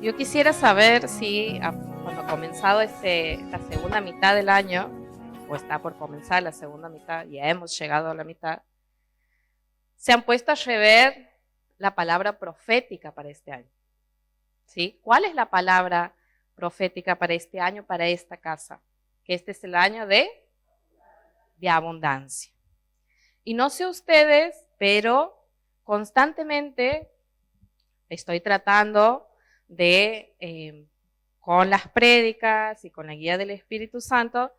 Yo quisiera saber si cuando ha comenzado esta segunda mitad del año, o está por comenzar la segunda mitad, ya hemos llegado a la mitad, se han puesto a rever la palabra profética para este año. ¿Sí? ¿Cuál es la palabra profética para este año, para esta casa? Que este es el año de abundancia. Y no sé ustedes, pero constantemente estoy tratando de, con las prédicas y con la guía del Espíritu Santo,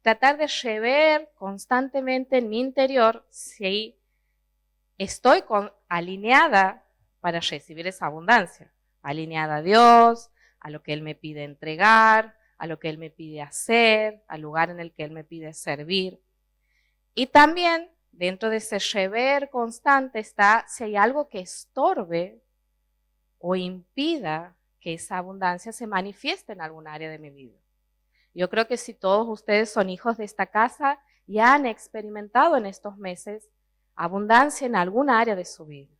tratar de rever constantemente en mi interior si estoy alineada para recibir esa abundancia, alineada a Dios, a lo que Él me pide entregar, a lo que Él me pide hacer, al lugar en el que Él me pide servir. Y también dentro de ese rever constante está si hay algo que estorbe o impida que esa abundancia se manifieste en algún área de mi vida. Yo creo que si todos ustedes son hijos de esta casa y han experimentado en estos meses abundancia en algún área de su vida.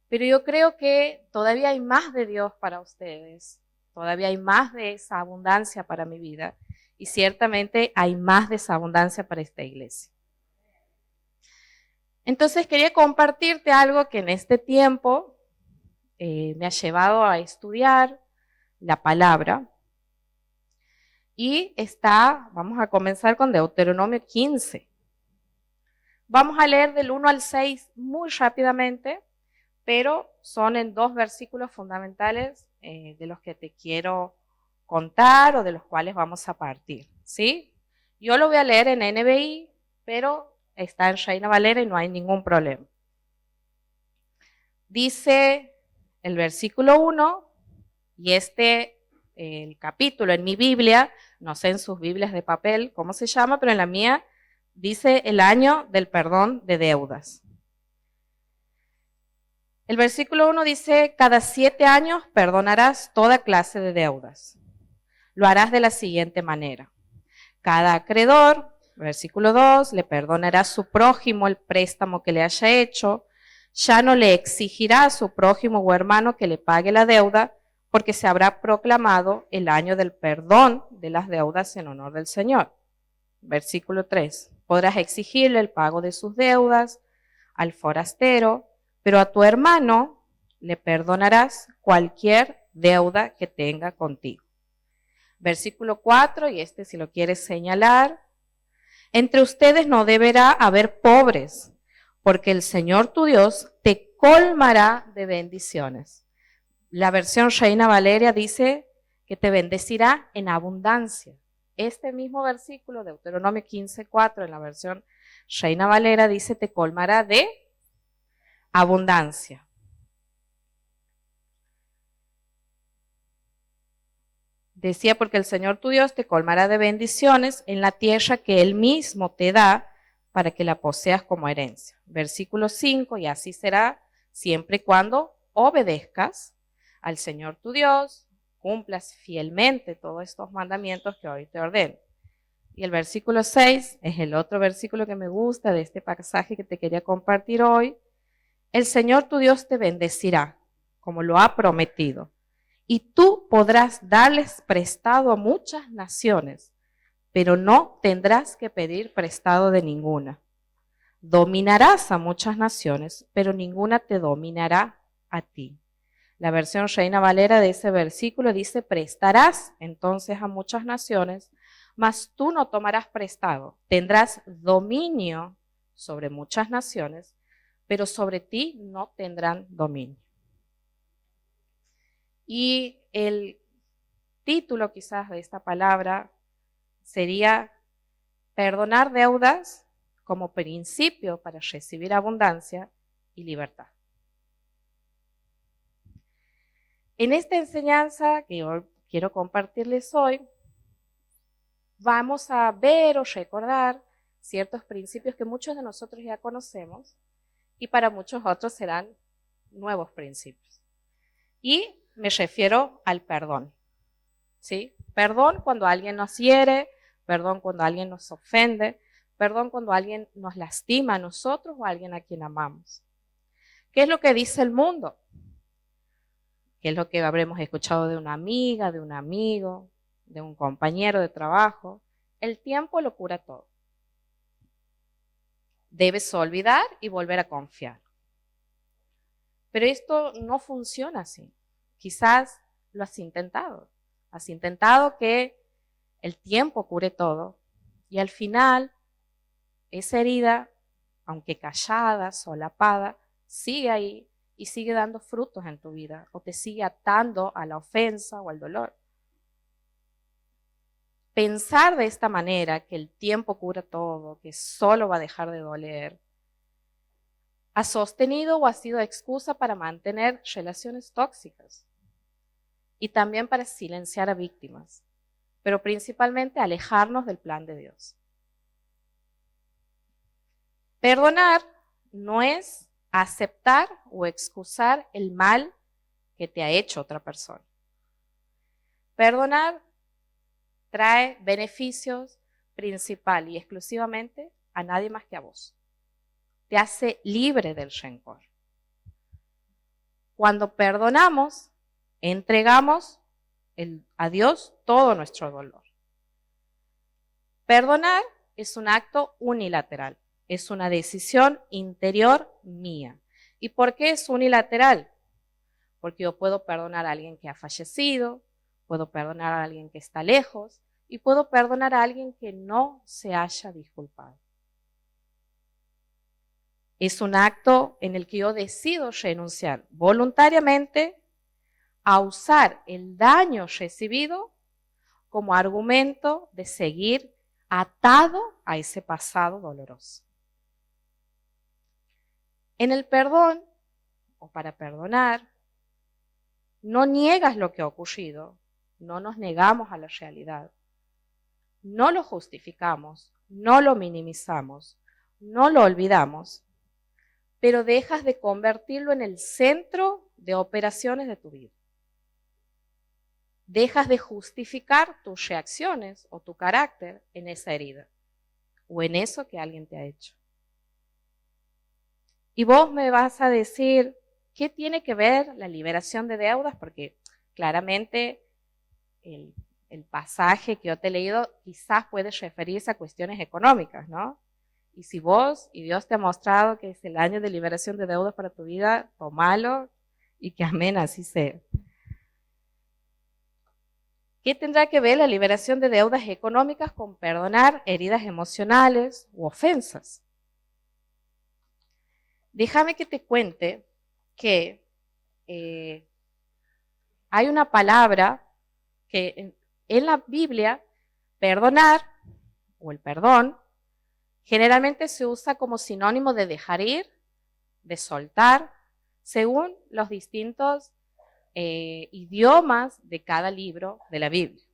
Pero yo creo que todavía hay más de Dios para ustedes, todavía hay más de esa abundancia para mi vida y ciertamente hay más de esa abundancia para esta iglesia. Entonces quería compartirte algo que en este tiempo me ha llevado a estudiar la palabra. Y vamos a comenzar con Deuteronomio 15. Vamos a leer del 1 al 6 muy rápidamente, pero son en dos versículos fundamentales de los que te quiero contar o de los cuales vamos a partir, ¿sí? Yo lo voy a leer en NBI, pero está en Reina Valera y no hay ningún problema. Dice el versículo 1, y el capítulo en mi Biblia, no sé en sus Biblias de papel cómo se llama, pero en la mía dice el año del perdón de deudas. El versículo 1 dice, cada 7 años perdonarás toda clase de deudas. Lo harás de la siguiente manera. Cada acreedor, versículo 2, le perdonará a su prójimo el préstamo que le haya hecho. Ya no le exigirá a su prójimo o hermano que le pague la deuda, porque se habrá proclamado el año del perdón de las deudas en honor del Señor. Versículo 3. Podrás exigirle el pago de sus deudas al forastero, pero a tu hermano le perdonarás cualquier deuda que tenga contigo. Versículo 4, y si lo quieres señalar, entre ustedes no deberá haber pobres, porque el Señor tu Dios te colmará de bendiciones. La versión Reina Valera dice que te bendecirá en abundancia. Este mismo versículo, Deuteronomio 15:4, en la versión Reina Valera, dice te colmará de abundancia. Decía, porque el Señor tu Dios te colmará de bendiciones en la tierra que Él mismo te da para que la poseas como herencia. Versículo 5, y así será siempre y cuando obedezcas al Señor tu Dios, cumplas fielmente todos estos mandamientos que hoy te ordeno. Y el versículo 6 es el otro versículo que me gusta de este pasaje que te quería compartir hoy. El Señor tu Dios te bendecirá, como lo ha prometido, y tú podrás darles prestado a muchas naciones, pero no tendrás que pedir prestado de ninguna. Dominarás a muchas naciones, pero ninguna te dominará a ti. La versión Reina Valera de ese versículo dice, prestarás entonces a muchas naciones, mas tú no tomarás prestado. Tendrás dominio sobre muchas naciones, pero sobre ti no tendrán dominio. Y el título quizás de esta palabra sería perdonar deudas como principio para recibir abundancia y libertad. En esta enseñanza que yo quiero compartirles hoy, vamos a ver o recordar ciertos principios que muchos de nosotros ya conocemos y para muchos otros serán nuevos principios. Y me refiero al perdón, ¿sí? Perdón cuando alguien nos hiere, perdón cuando alguien nos ofende, perdón cuando alguien nos lastima a nosotros o a alguien a quien amamos. ¿Qué es lo que dice el mundo? que es lo que habremos escuchado de una amiga, de un amigo, de un compañero de trabajo. El tiempo lo cura todo. Debes olvidar y volver a confiar. Pero esto no funciona así. Quizás lo has intentado. Has intentado que el tiempo cure todo y al final esa herida, aunque callada, solapada, sigue ahí y sigue dando frutos en tu vida o te sigue atando a la ofensa o al dolor. Pensar de esta manera, que el tiempo cura todo, que solo va a dejar de doler, ha sostenido o ha sido excusa para mantener relaciones tóxicas y también para silenciar a víctimas, pero principalmente alejarnos del plan de Dios. Perdonar no es aceptar o excusar el mal que te ha hecho otra persona. Perdonar trae beneficios principal y exclusivamente a nadie más que a vos. Te hace libre del rencor. Cuando perdonamos, entregamos a Dios todo nuestro dolor. Perdonar es un acto unilateral, es una decisión interior mía. ¿Y por qué es unilateral? Porque yo puedo perdonar a alguien que ha fallecido, puedo perdonar a alguien que está lejos y puedo perdonar a alguien que no se haya disculpado. Es un acto en el que yo decido renunciar voluntariamente a usar el daño recibido como argumento de seguir atado a ese pasado doloroso. En el perdón, o para perdonar, no niegas lo que ha ocurrido, no nos negamos a la realidad, no lo justificamos, no lo minimizamos, no lo olvidamos, pero dejas de convertirlo en el centro de operaciones de tu vida. Dejas de justificar tus reacciones o tu carácter en esa herida o en eso que alguien te ha hecho. Y vos me vas a decir, ¿qué tiene que ver la liberación de deudas? Porque claramente el pasaje que yo te he leído quizás puede referirse a cuestiones económicas, ¿no? Y si vos y Dios te ha mostrado que es el año de liberación de deudas para tu vida, tomalo y que amén, así sea. ¿Qué tendrá que ver la liberación de deudas económicas con perdonar heridas emocionales u ofensas? Déjame que te cuente que hay una palabra que en la Biblia, perdonar o el perdón, generalmente se usa como sinónimo de dejar ir, de soltar, según los distintos idiomas de cada libro de la Biblia.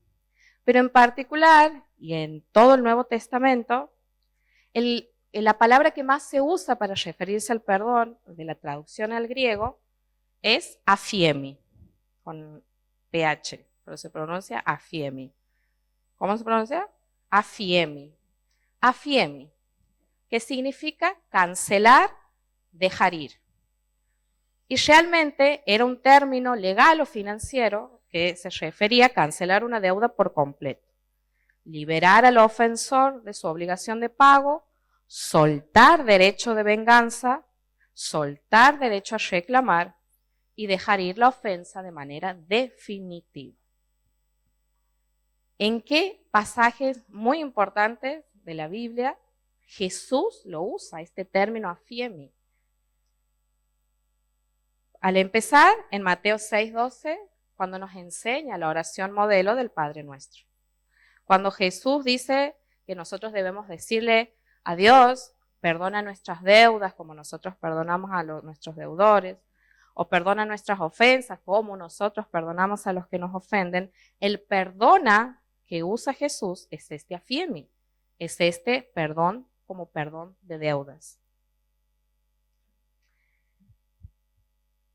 Pero en particular, y en todo el Nuevo Testamento, la palabra que más se usa para referirse al perdón, de la traducción al griego, es afiemi, con ph, pero se pronuncia afiemi. ¿Cómo se pronuncia? Afiemi. Afiemi, que significa cancelar, dejar ir. Y realmente era un término legal o financiero que se refería a cancelar una deuda por completo, liberar al ofensor de su obligación de pago, soltar derecho de venganza, soltar derecho a reclamar y dejar ir la ofensa de manera definitiva. ¿En qué pasajes muy importantes de la Biblia Jesús lo usa, este término afiemi? Al empezar, en Mateo 6:12, cuando nos enseña la oración modelo del Padre Nuestro. Cuando Jesús dice que nosotros debemos decirle a Dios, perdona nuestras deudas como nosotros perdonamos a nuestros deudores, o perdona nuestras ofensas como nosotros perdonamos a los que nos ofenden, el perdona que usa Jesús es este afiemi, es este perdón como perdón de deudas.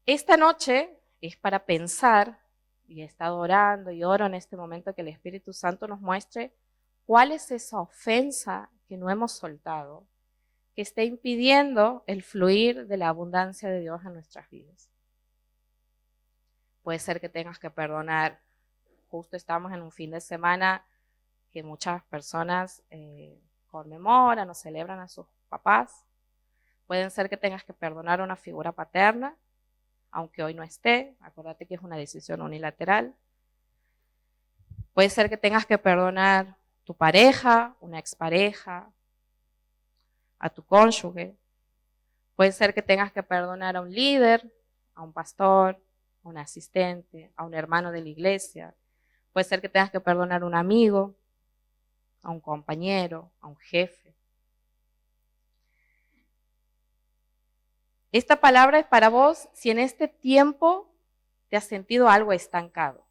Esta noche es para pensar, y he estado orando y oro en este momento que el Espíritu Santo nos muestre cuál es esa ofensa que no hemos soltado, que está impidiendo el fluir de la abundancia de Dios en nuestras vidas. Puede ser que tengas que perdonar. Justo estamos en un fin de semana que muchas personas conmemoran o celebran a sus papás. Pueden ser que tengas que perdonar a una figura paterna, aunque hoy no esté. Acuérdate que es una decisión unilateral. Puede ser que tengas que perdonar a tu pareja, una expareja, a tu cónyuge. Puede ser que tengas que perdonar a un líder, a un pastor, a un asistente, a un hermano de la iglesia. Puede ser que tengas que perdonar a un amigo, a un compañero, a un jefe. Esta palabra es para vos si en este tiempo te has sentido algo estancado.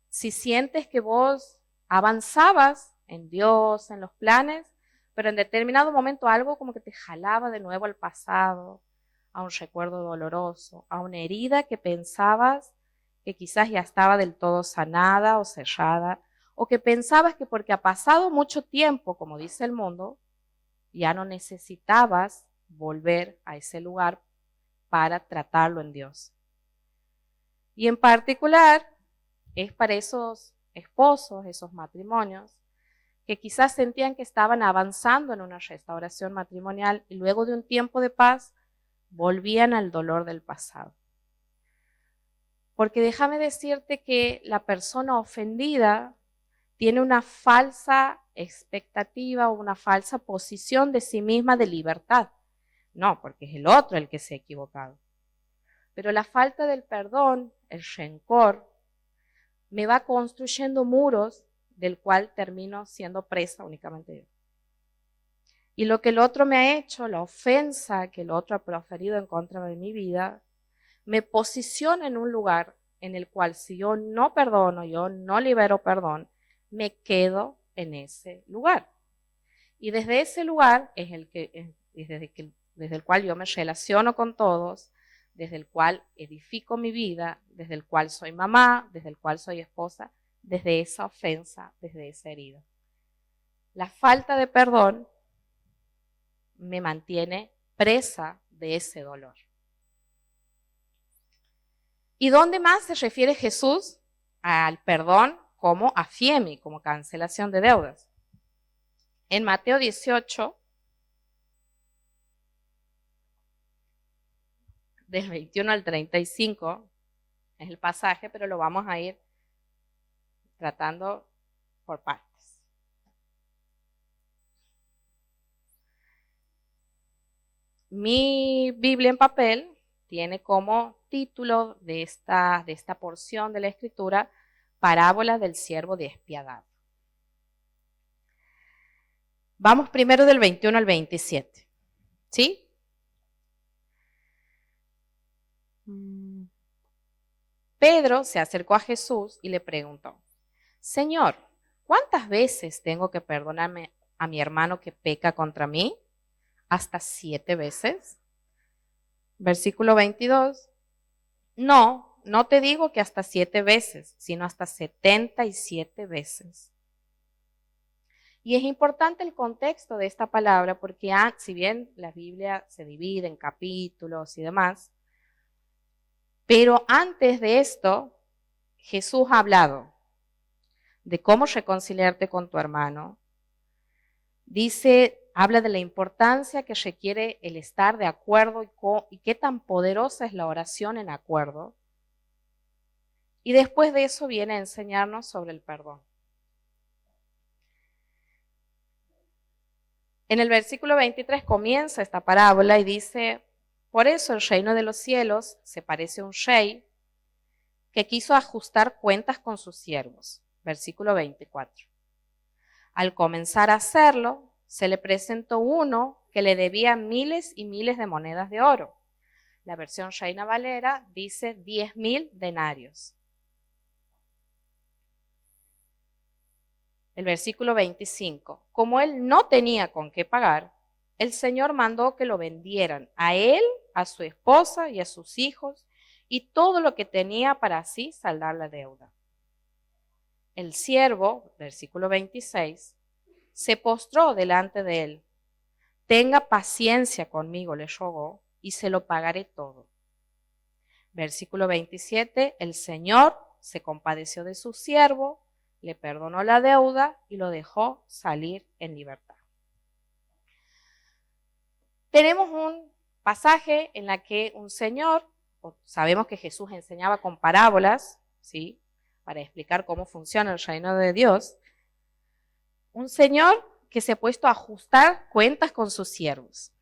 Si sientes que vos avanzabas en Dios, en los planes, pero en determinado momento algo como que te jalaba de nuevo al pasado, a un recuerdo doloroso, a una herida que pensabas que quizás ya estaba del todo sanada o cerrada, o que pensabas que porque ha pasado mucho tiempo, como dice el mundo, ya no necesitabas volver a ese lugar para tratarlo en Dios. Y en particular es para esos esposos, esos matrimonios, que quizás sentían que estaban avanzando en una restauración matrimonial y luego de un tiempo de paz volvían al dolor del pasado. Porque déjame decirte que la persona ofendida tiene una falsa expectativa o una falsa posición de sí misma de libertad. No, porque es el otro el que se ha equivocado. Pero la falta del perdón, el rencor, me va construyendo muros del cual termino siendo presa únicamente yo. Y lo que el otro me ha hecho, la ofensa que el otro ha proferido en contra de mi vida, me posiciona en un lugar en el cual si yo no perdono, yo no libero perdón, me quedo en ese lugar. Y desde ese lugar es desde el cual yo me relaciono con todos, desde el cual edifico mi vida, desde el cual soy mamá, desde el cual soy esposa, desde esa ofensa, desde esa herida. La falta de perdón me mantiene presa de ese dolor. ¿Y dónde más se refiere Jesús al perdón como afiemi, como cancelación de deudas? En Mateo 18, del 21 al 35, es el pasaje, pero lo vamos a ir tratando por partes. Mi Biblia en papel tiene como título de esta porción de la Escritura, Parábola del siervo despiadado. Vamos primero del 21 al 27, ¿sí? Pedro se acercó a Jesús y le preguntó, Señor, ¿cuántas veces tengo que perdonarme a mi hermano que peca contra mí? ¿Hasta 7 veces? Versículo 22. No, no te digo que hasta 7 veces, sino hasta 77 veces. Y es importante el contexto de esta palabra porque si bien la Biblia se divide en capítulos y demás, pero antes de esto, Jesús ha hablado de cómo reconciliarte con tu hermano. Habla de la importancia que requiere el estar de acuerdo y qué tan poderosa es la oración en acuerdo. Y después de eso viene a enseñarnos sobre el perdón. En el versículo 23 comienza esta parábola y dice, por eso el reino de los cielos se parece a un rey que quiso ajustar cuentas con sus siervos. Versículo 24. Al comenzar a hacerlo, se le presentó uno que le debía miles y miles de monedas de oro. La versión Reina Valera dice 10.000 denarios. El versículo 25. Como él no tenía con qué pagar, el Señor mandó que lo vendieran a él, a su esposa y a sus hijos y todo lo que tenía para así saldar la deuda. El siervo, versículo 26, se postró delante de él. Tenga paciencia conmigo, le rogó, y se lo pagaré todo. Versículo 27, el Señor se compadeció de su siervo, le perdonó la deuda y lo dejó salir en libertad. Tenemos un pasaje en la que un señor, sabemos que Jesús enseñaba con parábolas, ¿sí?, para explicar cómo funciona el reino de Dios, un señor que se ha puesto a ajustar cuentas con sus siervos.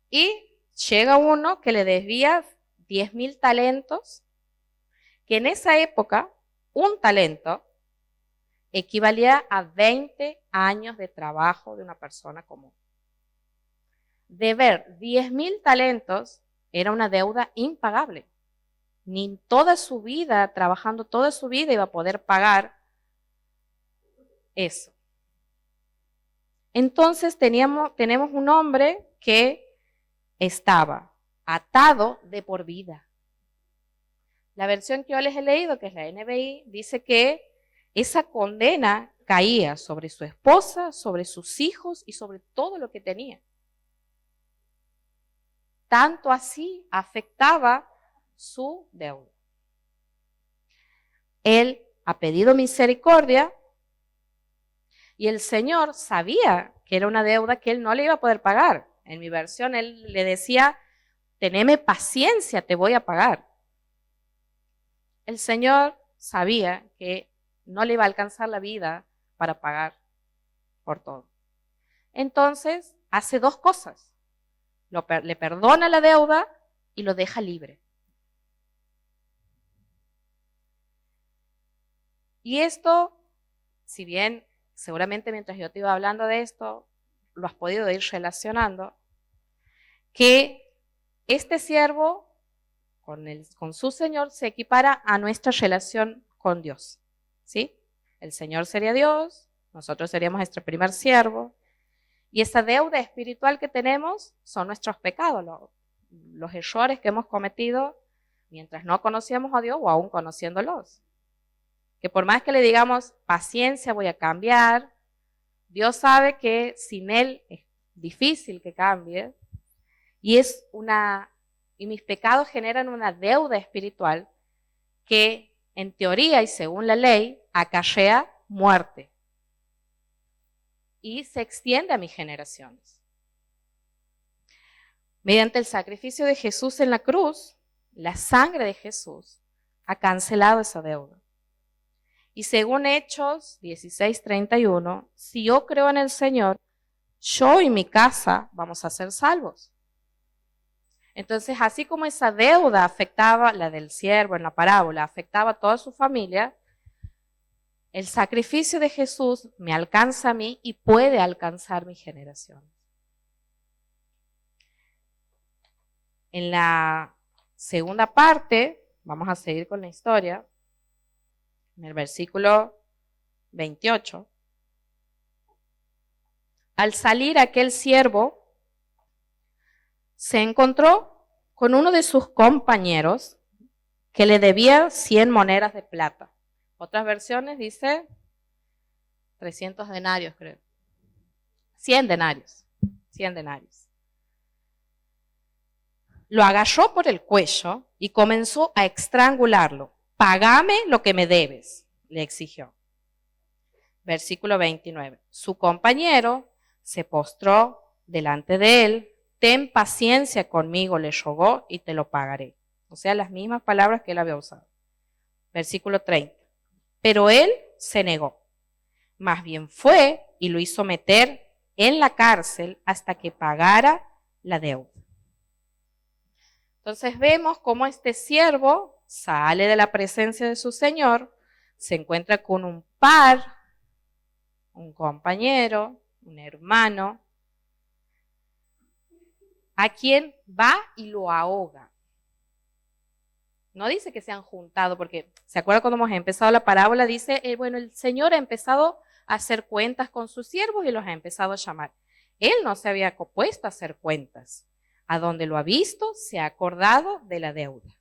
Y llega uno que le desvía 10.000 talentos, que en esa época un talento equivalía a 20 años de trabajo de una persona común. Deber 10.000 talentos era una deuda impagable. Ni toda su vida, trabajando toda su vida, iba a poder pagar eso. Entonces tenemos un hombre que estaba atado de por vida. La versión que yo les he leído, que es la NBI, dice que esa condena caía sobre su esposa, sobre sus hijos y sobre todo lo que tenía. Tanto así afectaba su deuda. Él ha pedido misericordia y el Señor sabía que era una deuda que él no le iba a poder pagar. En mi versión él le decía, teneme paciencia, te voy a pagar. El Señor sabía que no le iba a alcanzar la vida para pagar por todo. Entonces hace dos cosas. Le perdona la deuda y lo deja libre. Y esto, si bien seguramente mientras yo te iba hablando de esto, lo has podido ir relacionando, que este siervo con su Señor se equipara a nuestra relación con Dios, ¿sí? El Señor sería Dios, nosotros seríamos nuestro primer siervo, y esa deuda espiritual que tenemos son nuestros pecados, los errores que hemos cometido mientras no conocíamos a Dios o aún conociéndolos. Que por más que le digamos, paciencia, voy a cambiar, Dios sabe que sin Él es difícil que cambie, y mis pecados generan una deuda espiritual que en teoría y según la ley acarrea muerte y se extiende a mis generaciones. Mediante el sacrificio de Jesús en la cruz, la sangre de Jesús ha cancelado esa deuda. Y según Hechos 16:31, si yo creo en el Señor, yo y mi casa vamos a ser salvos. Entonces, así como esa deuda afectaba, la del siervo en la parábola, afectaba a toda su familia, el sacrificio de Jesús me alcanza a mí y puede alcanzar mi generación. En la segunda parte, vamos a seguir con la historia, en el versículo 28, al salir aquel siervo, se encontró con uno de sus compañeros que le debía 100 monedas de plata. Otras versiones dice 300 denarios, creo. 100 denarios. 100 denarios. Lo agarró por el cuello y comenzó a estrangularlo. Págame lo que me debes, le exigió. Versículo 29. Su compañero se postró delante de él. Ten paciencia conmigo, le rogó, y te lo pagaré. O sea, las mismas palabras que él había usado. Versículo 30. Pero él se negó. Más bien fue y lo hizo meter en la cárcel hasta que pagara la deuda. Entonces vemos cómo este siervo sale de la presencia de su señor, se encuentra con un par, un compañero, un hermano, a quien va y lo ahoga. No dice que se han juntado, porque ¿se acuerdan cuando hemos empezado la parábola? Dice, bueno, el Señor ha empezado a hacer cuentas con sus siervos y los ha empezado a llamar. Él no se había puesto a hacer cuentas. A donde lo ha visto, se ha acordado de la deuda.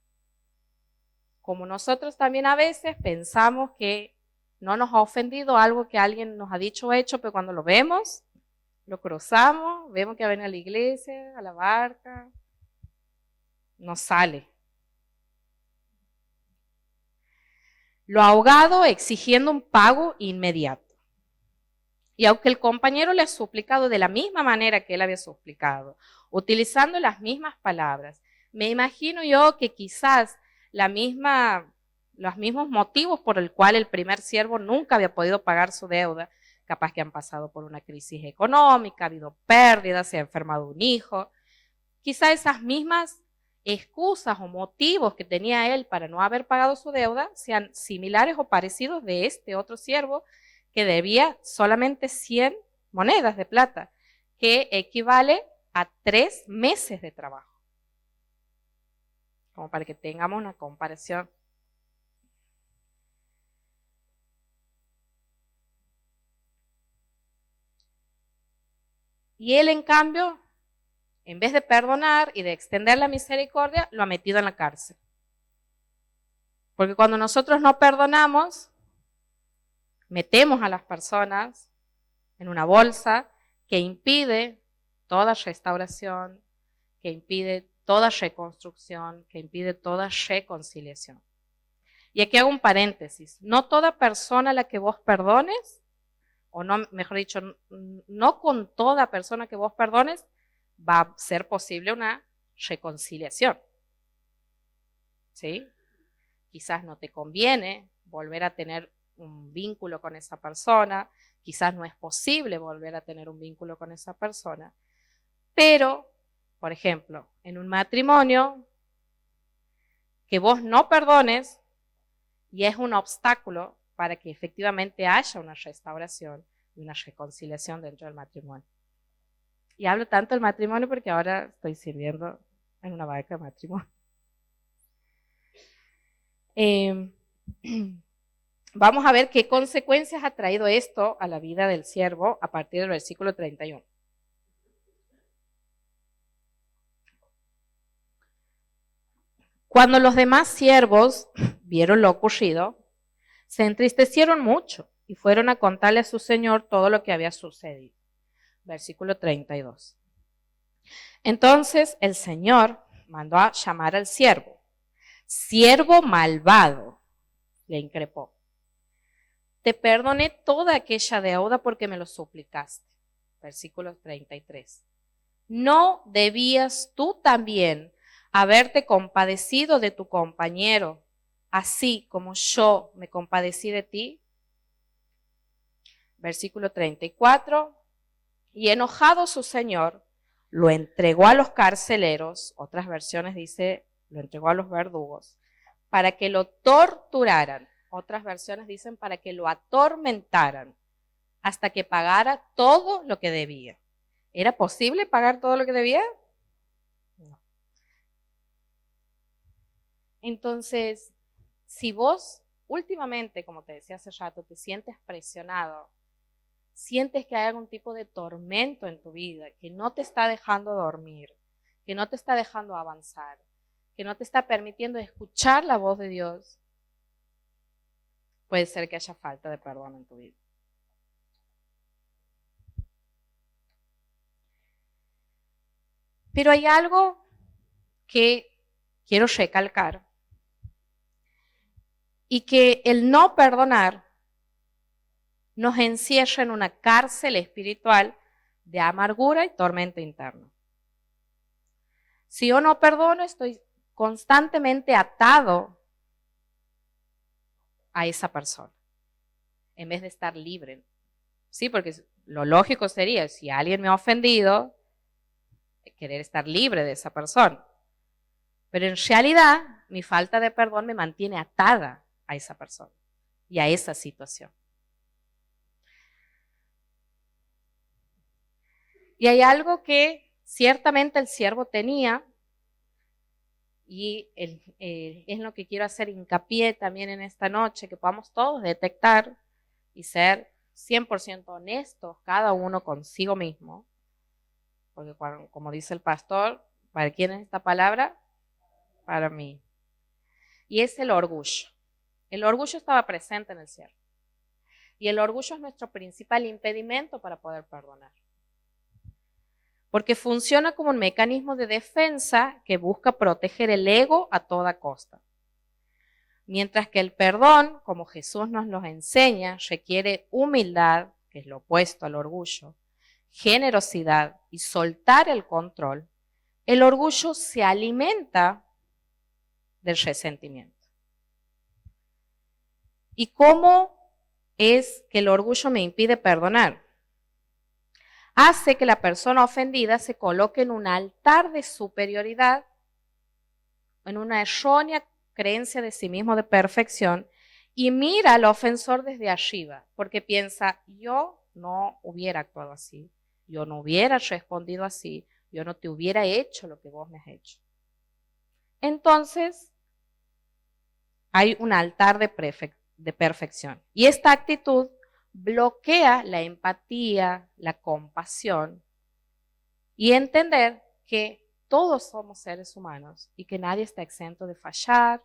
Como nosotros también a veces pensamos que no nos ha ofendido algo que alguien nos ha dicho o hecho, pero cuando lo vemos, lo cruzamos, vemos que viene a la iglesia, a la barca, nos sale. lo ha ahogado exigiendo un pago inmediato. Y aunque el compañero le ha suplicado de la misma manera que él había suplicado, utilizando las mismas palabras, me imagino yo que quizás los mismos motivos por el cual el primer siervo nunca había podido pagar su deuda, capaz que han pasado por una crisis económica, ha habido pérdidas, se ha enfermado un hijo, quizás esas mismas excusas o motivos que tenía él para no haber pagado su deuda sean similares o parecidos de este otro siervo que debía solamente 100 monedas de plata, que equivale a 3 meses de trabajo. Como para que tengamos una comparación. Y él, en cambio, en vez de perdonar y de extender la misericordia, lo ha metido en la cárcel. Porque cuando nosotros no perdonamos, metemos a las personas en una bolsa que impide toda restauración, que impide toda reconstrucción, que impide toda reconciliación. Y aquí hago un paréntesis. No toda persona a la que vos perdones, o no, mejor dicho, no con toda persona que vos perdones va a ser posible una reconciliación. ¿Sí? Quizás no te conviene volver a tener un vínculo con esa persona, quizás no es posible volver a tener un vínculo con esa persona, pero, por ejemplo, en un matrimonio, que vos no perdones y es un obstáculo para que efectivamente haya una restauración y una reconciliación dentro del matrimonio. Y hablo tanto del matrimonio porque ahora estoy sirviendo en una barca de matrimonio. Vamos a ver qué consecuencias ha traído esto a la vida del siervo a partir del versículo 31. Cuando los demás siervos vieron lo ocurrido, se entristecieron mucho y fueron a contarle a su señor todo lo que había sucedido. Versículo 32. Entonces el señor mandó a llamar al siervo. Siervo malvado, le increpó. Te perdoné toda aquella deuda porque me lo suplicaste. Versículo 33. ¿No debías tú también haberte compadecido de tu compañero, así como yo me compadecí de ti? Versículo 34. Y enojado su señor, lo entregó a los carceleros, otras versiones dice, lo entregó a los verdugos, para que lo torturaran. Otras versiones dicen para que lo atormentaran hasta que pagara todo lo que debía. ¿Era posible pagar todo lo que debía? No. Entonces, si vos últimamente, como te decía hace rato, te sientes presionado, sientes que hay algún tipo de tormento en tu vida, que no te está dejando dormir, que no te está dejando avanzar, que no te está permitiendo escuchar la voz de Dios, puede ser que haya falta de perdón en tu vida. Pero hay algo que quiero recalcar y que el no perdonar nos encierra en una cárcel espiritual de amargura y tormento interno. Si yo no perdono, estoy constantemente atado a esa persona, en vez de estar libre. Sí, porque lo lógico sería, si alguien me ha ofendido, querer estar libre de esa persona. Pero en realidad, mi falta de perdón me mantiene atada a esa persona y a esa situación. Y hay algo que ciertamente el siervo tenía, y es lo que quiero hacer hincapié también en esta noche, que podamos todos detectar y ser 100% honestos, cada uno consigo mismo, porque como dice el pastor, ¿para quién es esta palabra? Para mí. Y es el orgullo. El orgullo estaba presente en el siervo. Y el orgullo es nuestro principal impedimento para poder perdonar. Porque funciona como un mecanismo de defensa que busca proteger el ego a toda costa. Mientras que el perdón, como Jesús nos lo enseña, requiere humildad, que es lo opuesto al orgullo, generosidad y soltar el control, el orgullo se alimenta del resentimiento. ¿Y cómo es que el orgullo me impide perdonar? Hace que la persona ofendida se coloque en un altar de superioridad, en una errónea creencia de sí mismo de perfección, y mira al ofensor desde arriba, porque piensa, yo no hubiera actuado así, yo no hubiera respondido así, yo no te hubiera hecho lo que vos me has hecho. Entonces, hay un altar de perfección. Y esta actitud bloquea la empatía, la compasión y entender que todos somos seres humanos y que nadie está exento de fallar,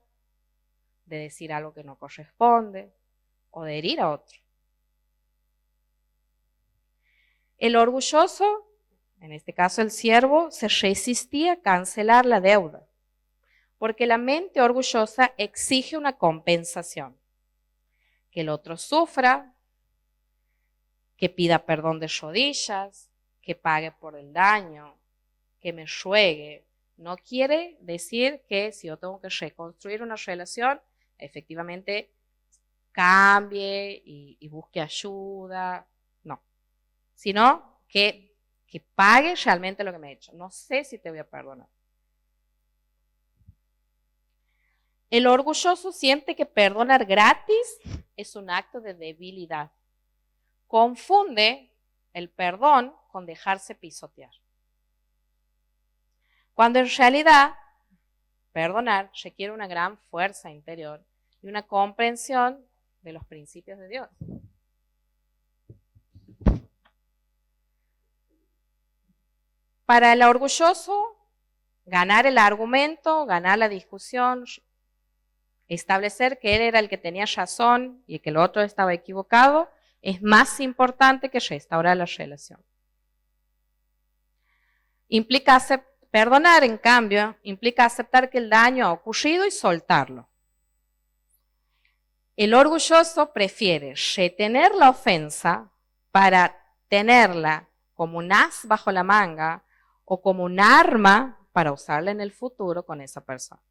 de decir algo que no corresponde o de herir a otro. El orgulloso, en este caso el siervo, se resistía a cancelar la deuda, porque la mente orgullosa exige una compensación. Que el otro sufra, que pida perdón de rodillas, que pague por el daño, que me ruegue. No quiere decir que si yo tengo que reconstruir una relación, efectivamente cambie y busque ayuda, no. Sino que pague realmente lo que me he hecho. No sé si te voy a perdonar. El orgulloso siente que perdonar gratis es un acto de debilidad. Confunde el perdón con dejarse pisotear. Cuando en realidad perdonar requiere una gran fuerza interior y una comprensión de los principios de Dios. Para el orgulloso, ganar el argumento, ganar la discusión, establecer que él era el que tenía razón y que el otro estaba equivocado, es más importante que restaurar la relación. Perdonar, en cambio, implica aceptar que el daño ha ocurrido y soltarlo. El orgulloso prefiere retener la ofensa para tenerla como un as bajo la manga o como un arma para usarla en el futuro con esa persona.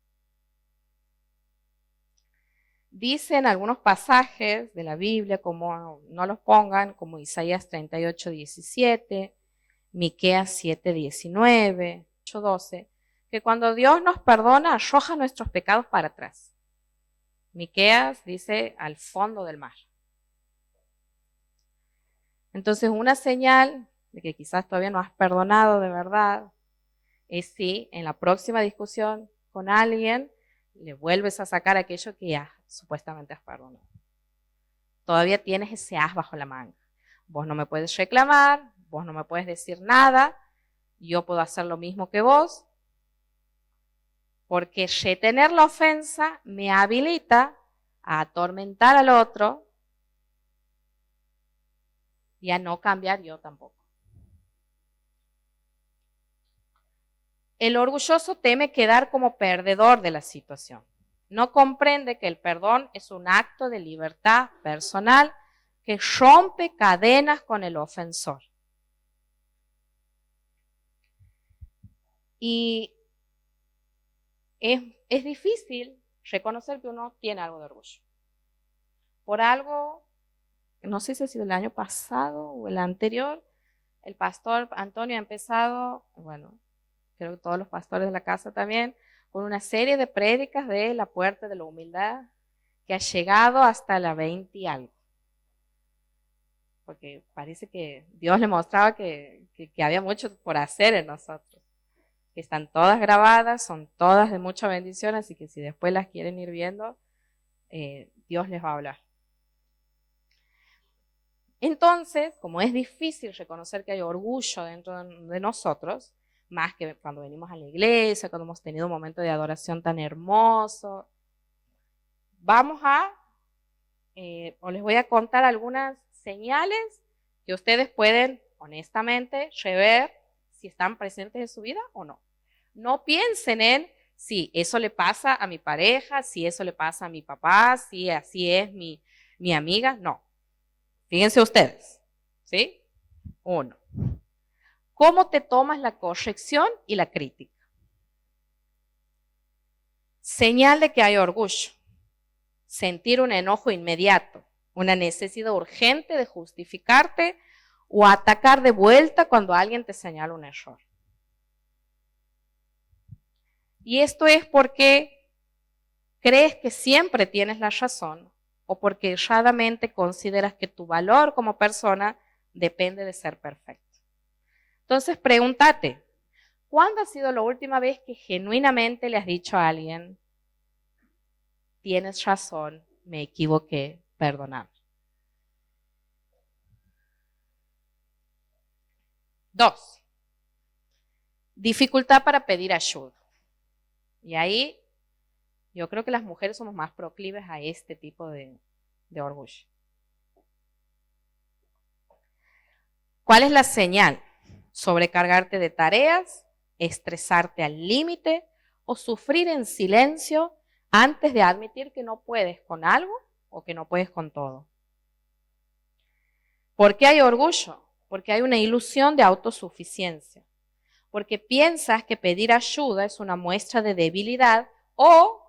Dicen algunos pasajes de la Biblia, como no los pongan, como Isaías 38:17, Miqueas 7:19, 8:12, que cuando Dios nos perdona, arroja nuestros pecados para atrás. Miqueas dice al fondo del mar. Entonces, una señal de que quizás todavía no has perdonado de verdad es si en la próxima discusión con alguien le vuelves a sacar aquello que ya supuestamente has perdonado. Todavía tienes ese as bajo la manga. Vos no me puedes reclamar, vos no me puedes decir nada, yo puedo hacer lo mismo que vos, porque retener la ofensa me habilita a atormentar al otro y a no cambiar yo tampoco. El orgulloso teme quedar como perdedor de la situación. No comprende que el perdón es un acto de libertad personal que rompe cadenas con el ofensor. Y es difícil reconocer que uno tiene algo de orgullo. Por algo, no sé si ha sido el año pasado o el anterior, el pastor Antonio ha empezado, bueno, creo que todos los pastores de la casa también, con una serie de prédicas de la puerta de la humildad que ha llegado hasta la 20 y algo. Porque parece que Dios le mostraba que había mucho por hacer en nosotros. Que están todas grabadas, son todas de mucha bendición, así que si después las quieren ir viendo, Dios les va a hablar. Entonces, como es difícil reconocer que hay orgullo dentro de nosotros, más que cuando venimos a la iglesia, cuando hemos tenido un momento de adoración tan hermoso, vamos o les voy a contar algunas señales que ustedes pueden honestamente rever si están presentes en su vida o no. No piensen en si eso le pasa a mi pareja, si eso le pasa a mi papá, si así es mi amiga, no. Fíjense ustedes, ¿sí? 1. ¿Cómo te tomas la corrección y la crítica? Señal de que hay orgullo. Sentir un enojo inmediato, una necesidad urgente de justificarte o atacar de vuelta cuando alguien te señala un error. Y esto es porque crees que siempre tienes la razón o porque erradamente consideras que tu valor como persona depende de ser perfecto. Entonces pregúntate, ¿cuándo ha sido la última vez que genuinamente le has dicho a alguien, tienes razón, me equivoqué, perdóname? 2. Dificultad para pedir ayuda. Y ahí yo creo que las mujeres somos más proclives a este tipo de orgullo. ¿Cuál es la señal? Sobrecargarte de tareas, estresarte al límite o sufrir en silencio antes de admitir que no puedes con algo o que no puedes con todo. ¿Por qué hay orgullo? Porque hay una ilusión de autosuficiencia. Porque piensas que pedir ayuda es una muestra de debilidad o,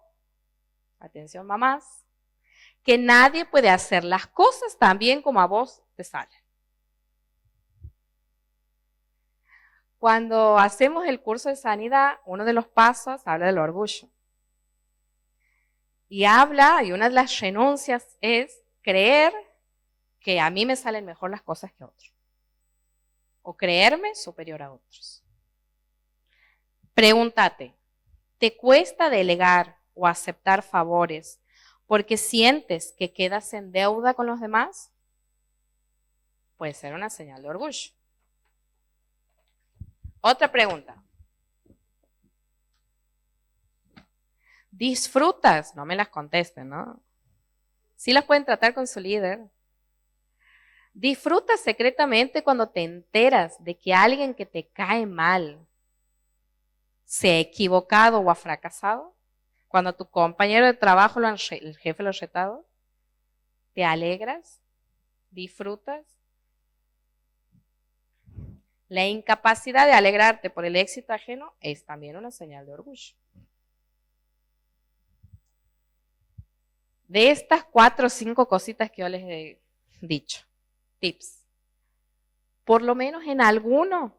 atención mamás, que nadie puede hacer las cosas tan bien como a vos te salen. Cuando hacemos el curso de sanidad, uno de los pasos habla del orgullo. Y una de las renuncias es creer que a mí me salen mejor las cosas que a otros. O creerme superior a otros. Pregúntate, ¿te cuesta delegar o aceptar favores porque sientes que quedas en deuda con los demás? Puede ser una señal de orgullo. Otra pregunta. ¿Disfrutas? No me las contesten, ¿no? Sí las pueden tratar con su líder. ¿Disfrutas secretamente cuando te enteras de que alguien que te cae mal se ha equivocado o ha fracasado? Cuando tu compañero de trabajo, el jefe lo ha retado, ¿te alegras? ¿Disfrutas? La incapacidad de alegrarte por el éxito ajeno es también una señal de orgullo. De estas 4 o 5 cositas que yo les he dicho, tips, por lo menos en alguno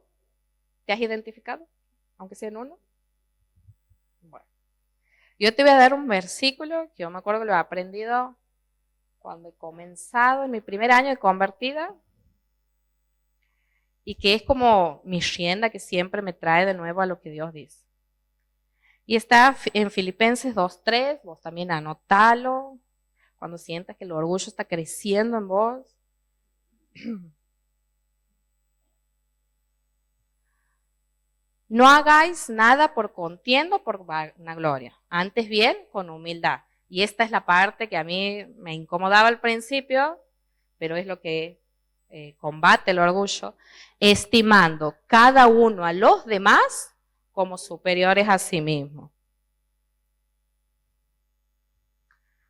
te has identificado, aunque sea en uno. Bueno, yo te voy a dar un versículo que yo me acuerdo que lo he aprendido cuando he comenzado en mi primer año de convertida y que es como mi rienda que siempre me trae de nuevo a lo que Dios dice. Y está en Filipenses 2:3, vos también anotalo, cuando sientas que el orgullo está creciendo en vos. No hagáis nada por contienda o por vanagloria, antes bien con humildad. Y esta es la parte que a mí me incomodaba al principio, pero es lo que combate el orgullo, estimando cada uno a los demás como superiores a sí mismo.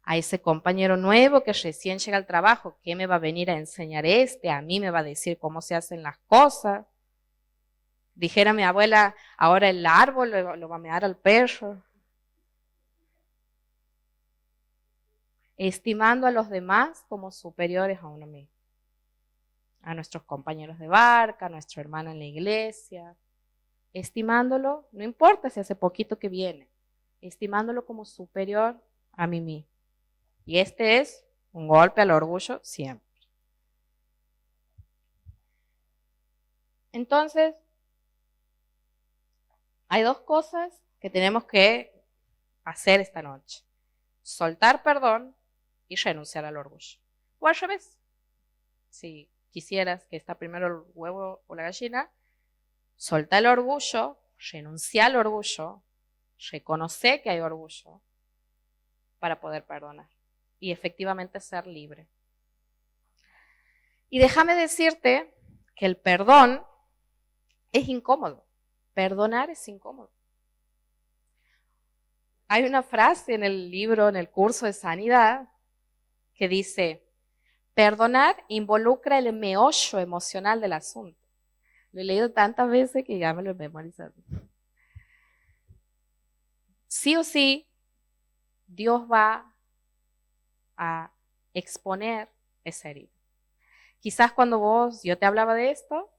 A ese compañero nuevo que recién llega al trabajo, ¿qué me va a venir a enseñar este? A mí me va a decir cómo se hacen las cosas. Dijera mi abuela, ahora el árbol lo va a mear al perro. Estimando a los demás como superiores a uno mismo. A nuestros compañeros de barca, a nuestro hermano en la iglesia. Estimándolo, no importa si hace poquito que viene, estimándolo como superior a mí mismo. Y este es un golpe al orgullo siempre. Entonces, hay 2 cosas que tenemos que hacer esta noche. Soltar perdón y renunciar al orgullo. O al revés. Si quisieras que está primero el huevo o la gallina, solta el orgullo, renuncia al orgullo, reconoce que hay orgullo para poder perdonar y efectivamente ser libre. Y déjame decirte que el perdón es incómodo. Perdonar es incómodo. Hay una frase en el libro, en el curso de sanidad, que dice, perdonar involucra el meollo emocional del asunto. Lo he leído tantas veces que ya me lo he memorizado. Sí o sí, Dios va a exponer esa herida. Quizás cuando yo te hablaba de esto,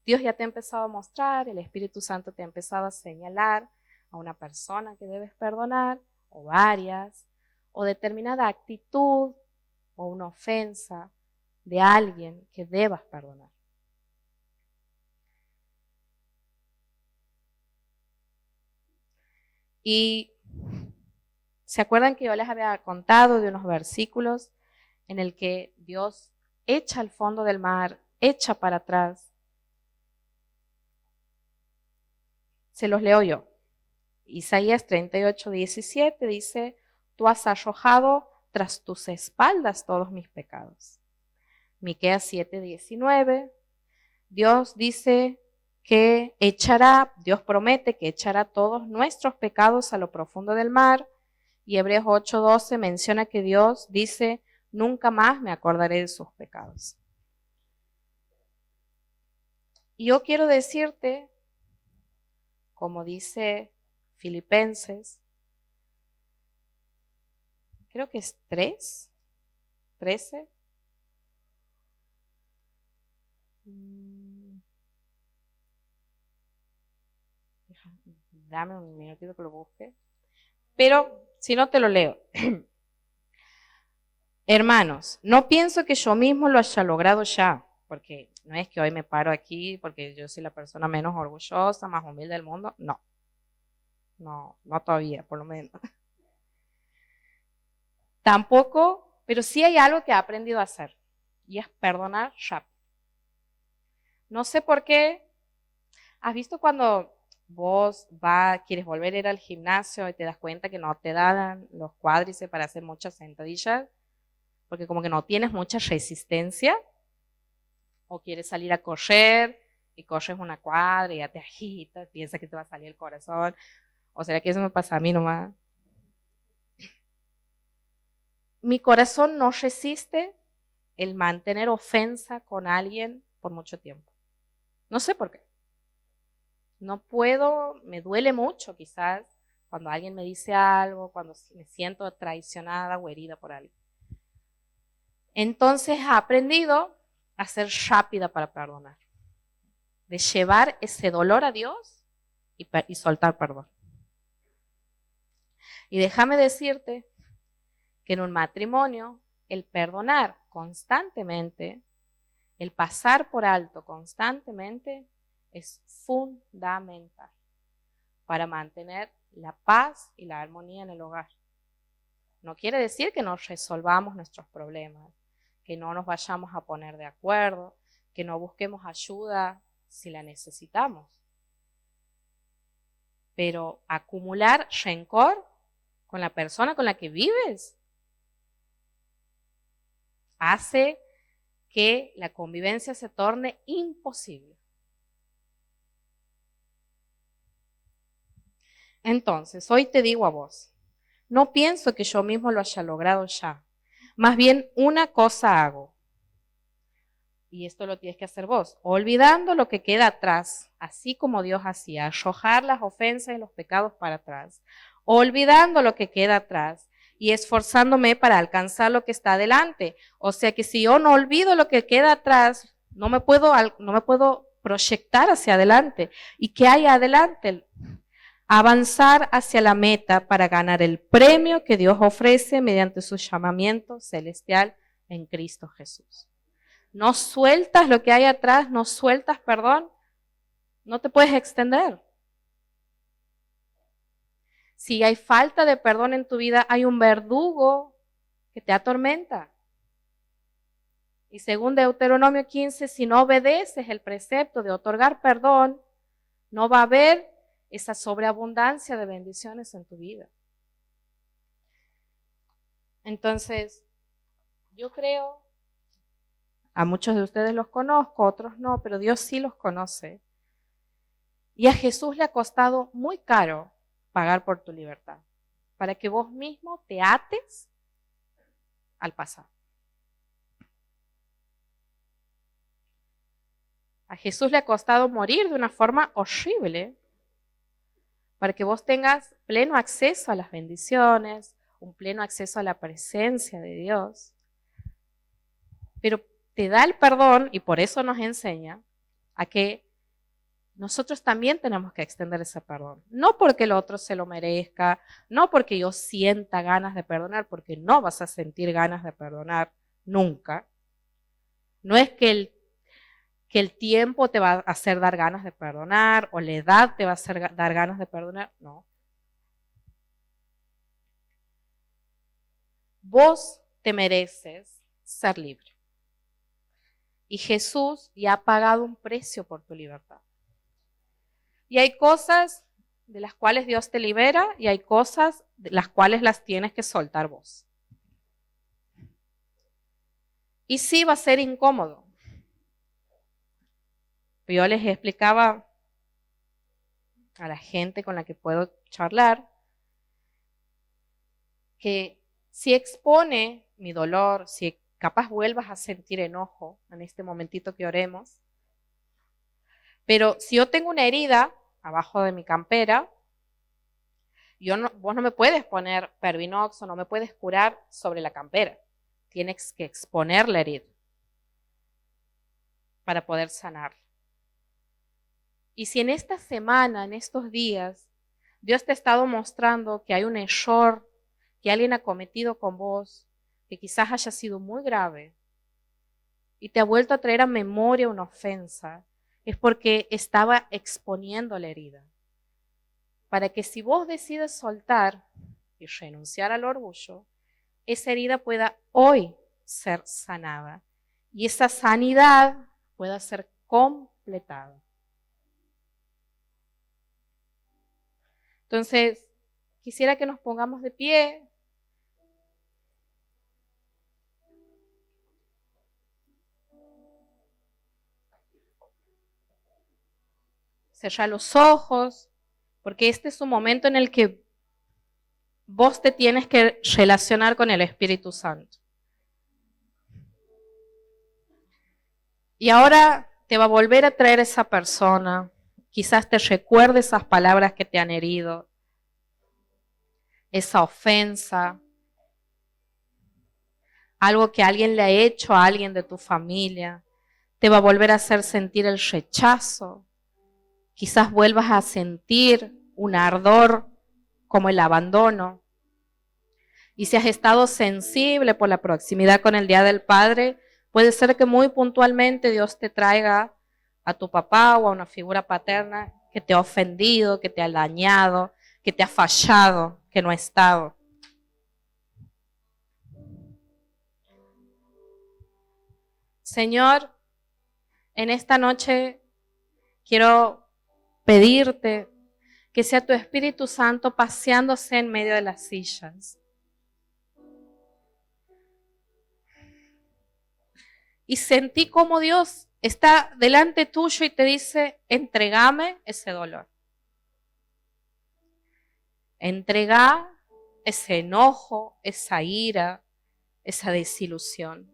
Dios ya te ha empezado a mostrar, el Espíritu Santo te ha empezado a señalar a una persona que debes perdonar, o varias, o determinada actitud, o una ofensa de alguien que debas perdonar. Y ¿se acuerdan que yo les había contado de unos versículos en el que Dios echa al fondo del mar, echa para atrás? Se los leo yo. Isaías 38:17 dice, tú has arrojado tras tus espaldas todos mis pecados. Miqueas 7:19, Dios dice que Dios promete que echará todos nuestros pecados a lo profundo del mar. Y Hebreos 8:12 menciona que Dios dice, nunca más me acordaré de sus pecados. Y yo quiero decirte, como dice Filipenses, creo que es 13. Dame un minutito que lo busque. Pero si no te lo leo. Hermanos, no pienso que yo mismo lo haya logrado ya, porque no es que hoy me paro aquí porque yo soy la persona menos orgullosa, más humilde del mundo. No todavía, por lo menos. Tampoco, pero sí hay algo que he aprendido a hacer, y es perdonar rápido. No sé por qué. ¿Has visto cuando vos quieres volver a ir al gimnasio y te das cuenta que no te dan los cuádriceps para hacer muchas sentadillas? Porque como que no tienes mucha resistencia, o quieres salir a correr y corres una cuadra y ya te agitas, piensas que te va a salir el corazón, o será que eso me pasa a mí nomás. Mi corazón no resiste el mantener ofensa con alguien por mucho tiempo. No sé por qué. No puedo, me duele mucho quizás cuando alguien me dice algo, cuando me siento traicionada o herida por alguien. Entonces he aprendido a ser rápida para perdonar, de llevar ese dolor a Dios y soltar perdón. Y déjame decirte que en un matrimonio el perdonar constantemente, el pasar por alto constantemente es fundamental para mantener la paz y la armonía en el hogar. No quiere decir que no resolvamos nuestros problemas, que no nos vayamos a poner de acuerdo, que no busquemos ayuda si la necesitamos. Pero acumular rencor con la persona con la que vives hace que la convivencia se torne imposible. Entonces, hoy te digo a vos, no pienso que yo mismo lo haya logrado ya. Más bien, una cosa hago. Y esto lo tienes que hacer vos, olvidando lo que queda atrás, así como Dios hacía, arrojar las ofensas y los pecados para atrás, olvidando lo que queda atrás y esforzándome para alcanzar lo que está adelante. O sea que si yo no olvido lo que queda atrás, no me puedo proyectar hacia adelante. ¿Y qué hay adelante? Avanzar hacia la meta para ganar el premio que Dios ofrece mediante su llamamiento celestial en Cristo Jesús. No sueltas lo que hay atrás, no sueltas perdón, no te puedes extender. Si hay falta de perdón en tu vida, hay un verdugo que te atormenta. Y según Deuteronomio 15, si no obedeces el precepto de otorgar perdón, no va a haber esa sobreabundancia de bendiciones en tu vida. Entonces, yo creo, a muchos de ustedes los conozco, otros no, pero Dios sí los conoce. Y a Jesús le ha costado muy caro pagar por tu libertad. para que vos mismo te ates al pasado. A Jesús le ha costado morir de una forma horrible para que vos tengas pleno acceso a las bendiciones, un pleno acceso a la presencia de Dios. Pero te da el perdón y por eso nos enseña a que nosotros también tenemos que extender ese perdón. No porque el otro se lo merezca, no porque yo sienta ganas de perdonar, porque no vas a sentir ganas de perdonar nunca. No es que el tiempo te va a hacer dar ganas de perdonar o la edad te va a hacer dar ganas de perdonar, no. Vos te mereces ser libre. Y Jesús ya ha pagado un precio por tu libertad. Y hay cosas de las cuales Dios te libera y hay cosas de las cuales las tienes que soltar vos. Y sí va a ser incómodo. Yo les explicaba a la gente con la que puedo charlar que si expone mi dolor, si capaz vuelvas a sentir enojo en este momentito que oremos, pero si yo tengo una herida abajo de mi campera, vos no me puedes poner Pervinox o no me puedes curar sobre la campera. Tienes que exponer la herida para poder sanar. Y si en esta semana, en estos días, Dios te ha estado mostrando que hay un error que alguien ha cometido con vos, que quizás haya sido muy grave, y te ha vuelto a traer a memoria una ofensa, es porque estaba exponiendo la herida. Para que si vos decides soltar y renunciar al orgullo, esa herida pueda hoy ser sanada y esa sanidad pueda ser completada. Entonces, quisiera que nos pongamos de pie. Cerrar los ojos, porque este es un momento en el que vos te tienes que relacionar con el Espíritu Santo. Y ahora te va a volver a traer esa persona. Quizás te recuerde esas palabras que te han herido, esa ofensa, algo que alguien le ha hecho a alguien de tu familia. Te va a volver a hacer sentir el rechazo. Quizás vuelvas a sentir un ardor como el abandono. Y si has estado sensible por la proximidad con el Día del Padre, puede ser que muy puntualmente Dios te traiga a tu papá o a una figura paterna que te ha ofendido, que te ha dañado, que te ha fallado, que no ha estado. Señor, en esta noche quiero pedirte que sea tu Espíritu Santo paseándose en medio de las sillas. Y sentí como Dios está delante tuyo y te dice, entregame ese dolor. Entregá ese enojo, esa ira, esa desilusión.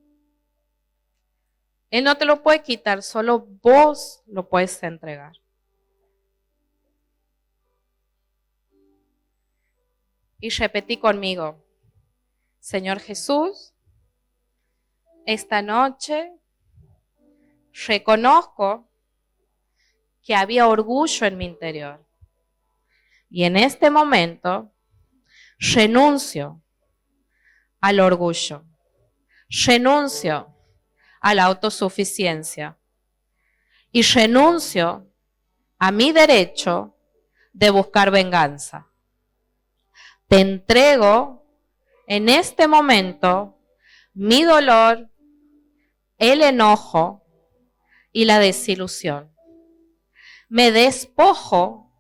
Él no te lo puede quitar, solo vos lo puedes entregar. Y repetí conmigo, Señor Jesús, esta noche reconozco que había orgullo en mi interior. Y en este momento renuncio al orgullo, renuncio a la autosuficiencia y renuncio a mi derecho de buscar venganza. Te entrego en este momento mi dolor, el enojo y la desilusión. Me despojo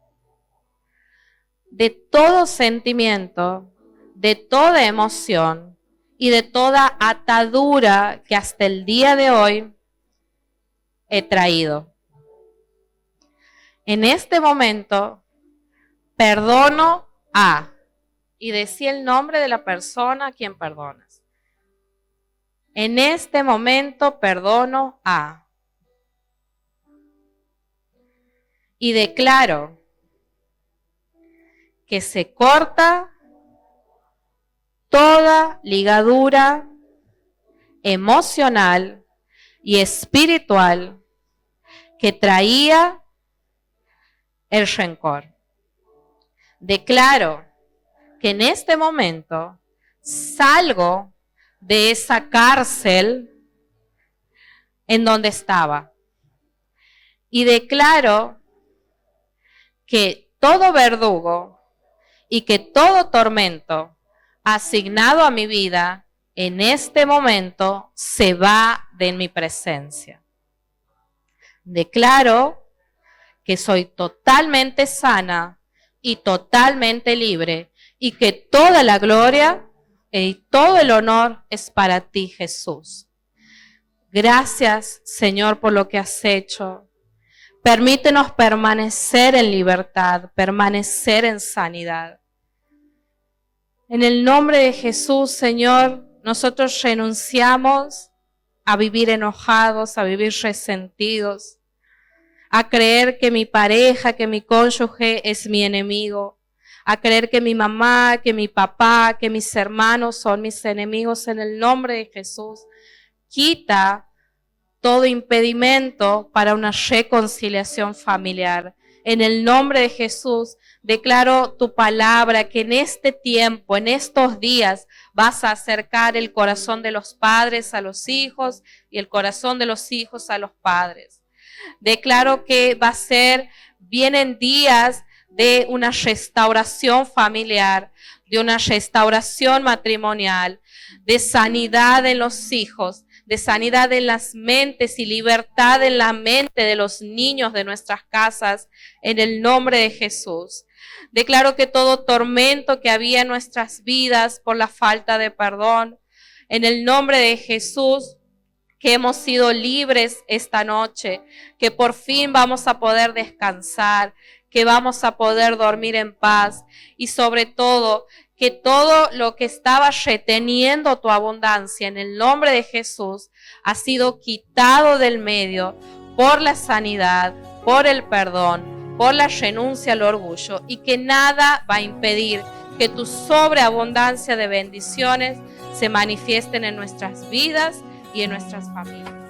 de todo sentimiento, de toda emoción y de toda atadura que hasta el día de hoy he traído. En este momento, perdono a y decí el nombre de la persona a quien perdonas. En este momento perdono a. Y declaro que se corta toda ligadura emocional y espiritual que traía el rencor. Declaro que en este momento salgo de esa cárcel en donde estaba y declaro que todo verdugo y que todo tormento asignado a mi vida en este momento se va de mi presencia. Declaro que soy totalmente sana y totalmente libre y que toda la gloria y todo el honor es para ti, Jesús. Gracias, Señor, por lo que has hecho. Permítenos permanecer en libertad, permanecer en sanidad. En el nombre de Jesús, Señor, nosotros renunciamos a vivir enojados, a vivir resentidos, a creer que mi pareja, que mi cónyuge es mi enemigo, a creer que mi mamá, que mi papá, que mis hermanos son mis enemigos. En el nombre de Jesús, quita todo impedimento para una reconciliación familiar. En el nombre de Jesús, declaro tu palabra que en este tiempo, en estos días, vas a acercar el corazón de los padres a los hijos y el corazón de los hijos a los padres. Declaro que vienen días de una restauración familiar, de una restauración matrimonial, de sanidad en los hijos, de sanidad en las mentes y libertad en la mente de los niños de nuestras casas, en el nombre de Jesús. Declaro que todo tormento que había en nuestras vidas por la falta de perdón, en el nombre de Jesús, que hemos sido libres esta noche, que por fin vamos a poder descansar, que vamos a poder dormir en paz y sobre todo que todo lo que estaba reteniendo tu abundancia en el nombre de Jesús ha sido quitado del medio por la sanidad, por el perdón, por la renuncia al orgullo y que nada va a impedir que tu sobreabundancia de bendiciones se manifiesten en nuestras vidas y en nuestras familias.